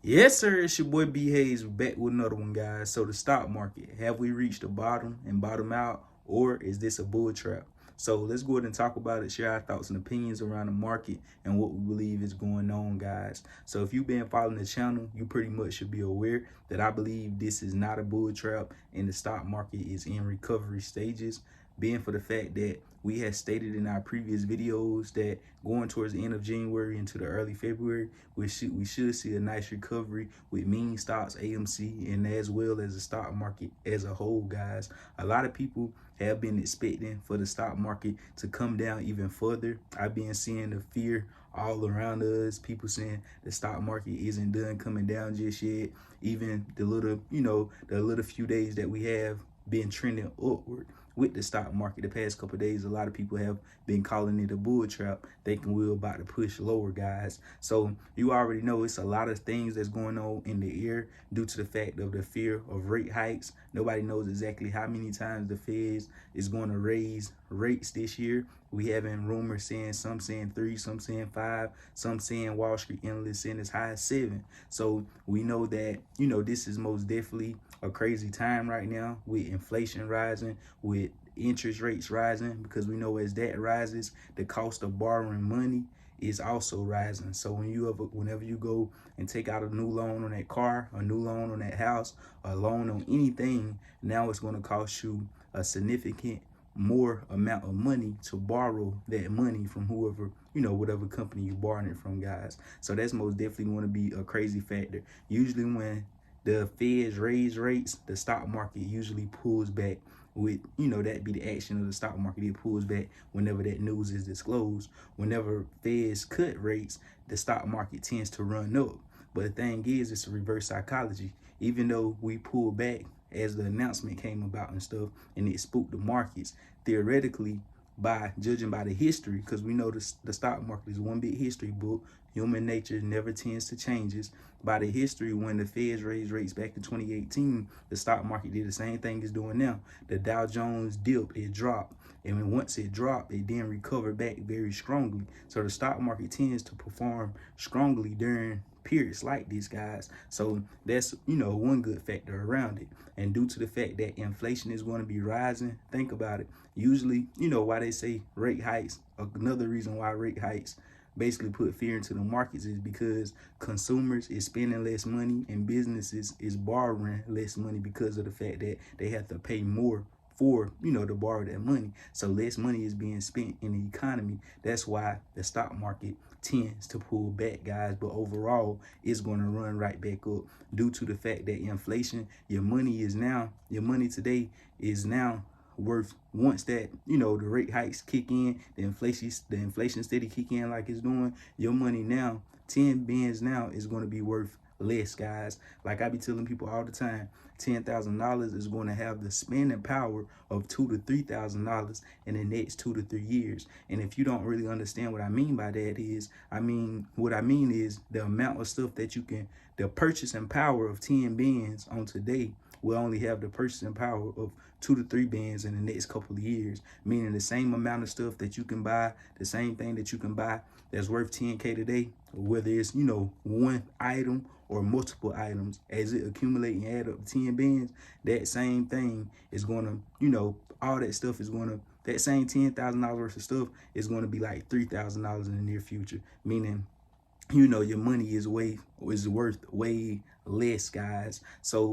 Yes, sir. It's your boy B Hayes back with another one, guys. So the stock market, have we reached the bottom and bottom out, or is this a bull trap? So let's go ahead and talk about it, share our thoughts and opinions around the market and what we believe is going on, guys. So if you've been following the channel, you pretty much should be aware that I believe this is not a bull trap and the stock market is in recovery stages, being for the fact that we had stated in our previous videos that going towards the end of January into the early February, we should see a nice recovery with meme stocks, AMC, and as well as the stock market as a whole, guys. A lot of people have been expecting for the stock market to come down even further. I've been seeing the fear all around us, people saying the stock market isn't done coming down just yet. Even the little, the little few days that we have been trending upward with the stock market the past couple of days, a lot of people have been calling it a bull trap, thinking we're about to push lower, guys. So you already know it's a lot of things that's going on in the air due to the fact of the fear of rate hikes. Nobody knows exactly how many times the Fed is going to raise rates this year. We having rumors saying, some saying 3, some saying 5, some saying Wall Street analysts saying as high as 7. So we know that, this is most definitely a crazy time right now with inflation rising, with interest rates rising, because we know as that rises, the cost of borrowing money is also rising. So whenever you go and take out a new loan on that car, a new loan on that house, a loan on anything, now it's going to cost you a significant more amount of money to borrow that money from whoever, whatever company you're borrowing it from, guys. So that's most definitely going to be a crazy factor. Usually when the Feds raise rates, the stock market usually pulls back with, that be the action of the stock market. It pulls back whenever that news is disclosed. Whenever Feds cut rates, the stock market tends to run up. But the thing is, it's a reverse psychology. Even though we pull back as the announcement came about and stuff, and it spooked the markets, theoretically, by judging by the history, because we know the stock market is one big history book. Human nature never tends to changes. By the history, when the Feds raised rates back in 2018, the stock market did the same thing it's doing now. The Dow Jones dipped, it dropped. And when once it dropped, it then recovered back very strongly. So the stock market tends to perform strongly during periods like these, guys. So that's, one good factor around it. And due to the fact that inflation is going to be rising, think about it. Usually, why they say rate hikes, another reason why rate hikes basically put fear into the markets is because consumers is spending less money and businesses is borrowing less money because of the fact that they have to pay more for, to borrow that money. So less money is being spent in the economy. That's why the stock market tends to pull back, guys. But overall, it's going to run right back up due to the fact that inflation, your money today is now worth, once that, the rate hikes kick in, the inflation steady kick in like it's doing, your money now, 10 bins now, is going to be worth less, guys. Like I be telling people all the time, $10,000 is going to have the spending power of $2,000 to $3,000 in the next 2 to 3 years. And if you don't really understand what I mean by that is, what I mean is the amount of stuff that you can, the purchasing power of 10 bins on today will only have the purchasing power of 2 to 3 bands in the next couple of years, meaning the same amount of stuff that you can buy, the same thing that you can buy that's worth 10K today, whether it's, one item or multiple items, as it accumulate and add up to 10 bands, that same thing is going to, all that stuff is going to, that same $10,000 worth of stuff is going to be like $3,000 in the near future, meaning, your money is worth way less, guys. So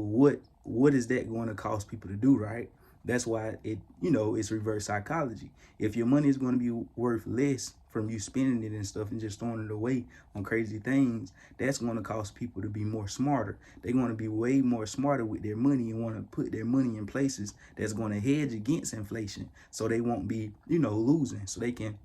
what is that going to cause people to do, right? That's why it's reverse psychology. If your money is going to be worth less from you spending it and stuff and just throwing it away on crazy things, that's going to cause people to be more smarter. They're going to be way more smarter with their money and want to put their money in places that's going to hedge against inflation, so they won't be, losing, so they can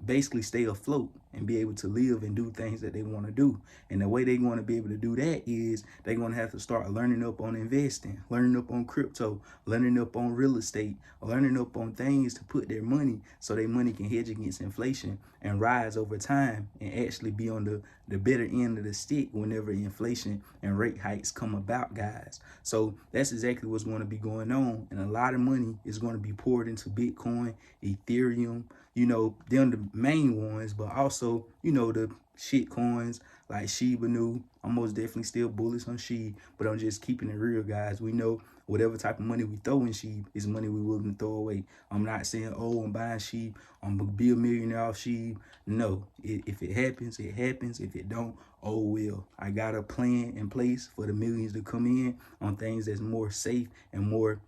basically stay afloat and be able to live and do things that they want to do. And the way they're going to be able to do that is they're going to have to start learning up on investing, learning up on crypto, learning up on real estate, learning up on things to put their money so their money can hedge against inflation and rise over time and actually be on the better end of the stick whenever inflation and rate hikes come about, guys. So that's exactly what's going to be going on. And a lot of money is going to be poured into Bitcoin, Ethereum, them the main ones, but also, the shit coins like Shiba Inu. I'm most definitely still bullish on SHIB, but I'm just keeping it real, guys. We know whatever type of money we throw in SHIB is money we willing to throw away. I'm not saying, oh, I'm buying SHIB, I'm gonna be a millionaire off SHIB. No, if it happens, it happens. If it don't, oh well. I got a plan in place for the millions to come in on things that's more safe and more,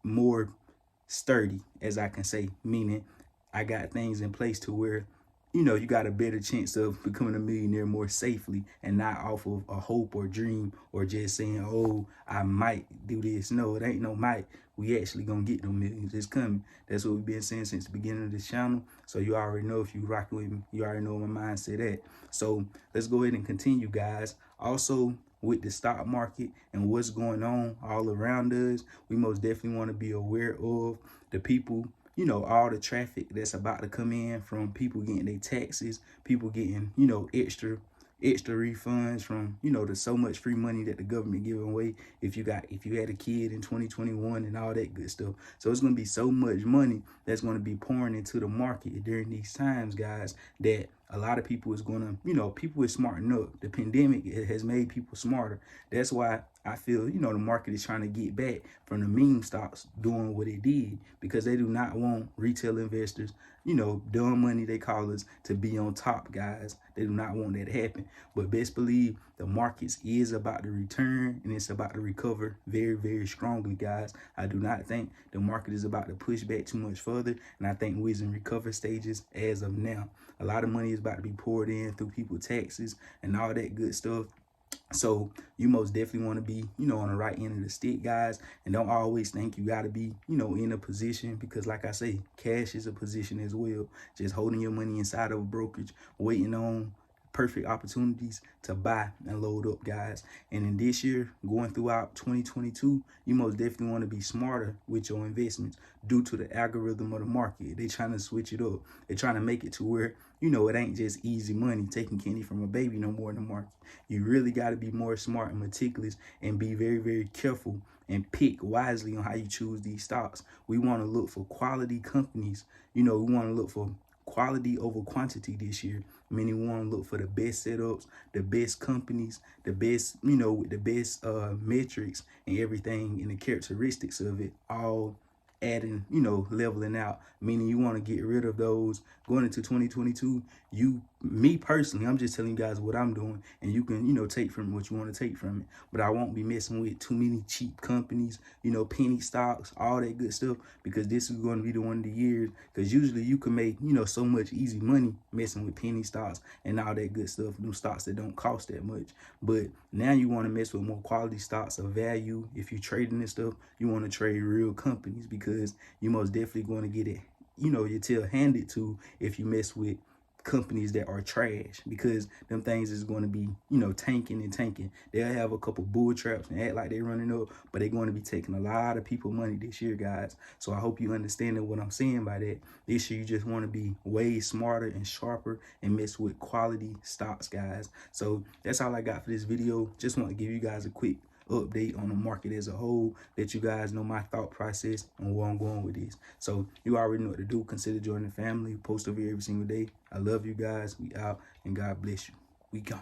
more sturdy, as I can say, meaning I got things in place to where you got a better chance of becoming a millionaire more safely and not off of a hope or dream or just saying, oh, I might do this. No, it ain't no might. We actually gonna get them millions. It's coming. That's what we've been saying since the beginning of this channel. So you already know, if you rocking with me, you already know my mindset at. So let's go ahead and continue, guys. Also, with the stock market and what's going on all around us, we most definitely want to be aware of the people, all the traffic that's about to come in from people getting their taxes, people getting, extra refunds from, the so much free money that the government giving away if you had a kid in 2021 and all that good stuff. So it's going to be so much money that's going to be pouring into the market during these times, guys, that a lot of people is going to, people is smarting up. The pandemic has made people smarter. That's why I feel, the market is trying to get back from the meme stocks doing what it did, because they do not want retail investors, dumb money they call us, to be on top, guys. They do not want that to happen. But best believe the markets is about to return, and it's about to recover very, very strongly, guys. I do not think the market is about to push back too much further, and I think we're in recovery stages as of now. A lot of money is about to be poured in through people's taxes and all that good stuff. So you most definitely want to be, on the right end of the stick, guys. And don't always think you got to be, in a position, because like I say, cash is a position as well. Just holding your money inside of a brokerage, waiting on perfect opportunities to buy and load up, guys. And in this year, going throughout 2022, you most definitely want to be smarter with your investments due to the algorithm of the market. They trying to switch it up. They're trying to make it to where, it ain't just easy money taking candy from a baby no more in the market. You really got to be more smart and meticulous and be very, very careful and pick wisely on how you choose these stocks. We want to look for quality companies. We want to look for quality over quantity this year. Meaning we want to look for the best setups, the best companies, the best, with the best metrics and everything and the characteristics of it all adding, leveling out. Meaning you want to get rid of those going into 2022. Me personally, I'm just telling you guys what I'm doing, and you can, take from what you want to take from it. But I won't be messing with too many cheap companies, penny stocks, all that good stuff, because this is going to be the one of the years. Because usually you can make, so much easy money messing with penny stocks and all that good stuff, them stocks that don't cost that much. But now you want to mess with more quality stocks of value. If you're trading this stuff, you want to trade real companies, because you most definitely going to get it, your tail handed to if you mess with companies that are trash, because them things is going to be, tanking and tanking. They'll have a couple bull traps and act like they're running up, but they're going to be taking a lot of people money this year, guys. So I hope you understand what I'm saying by that. This year, you just want to be way smarter and sharper and mess with quality stocks, guys. So that's all I got for this video. Just want to give you guys a quick update on the market as a whole, let you guys know my thought process on where I'm going with this. So you already know what to do. Consider joining the family. Post over here every single day. I love you guys. We out, and God bless you. We gone.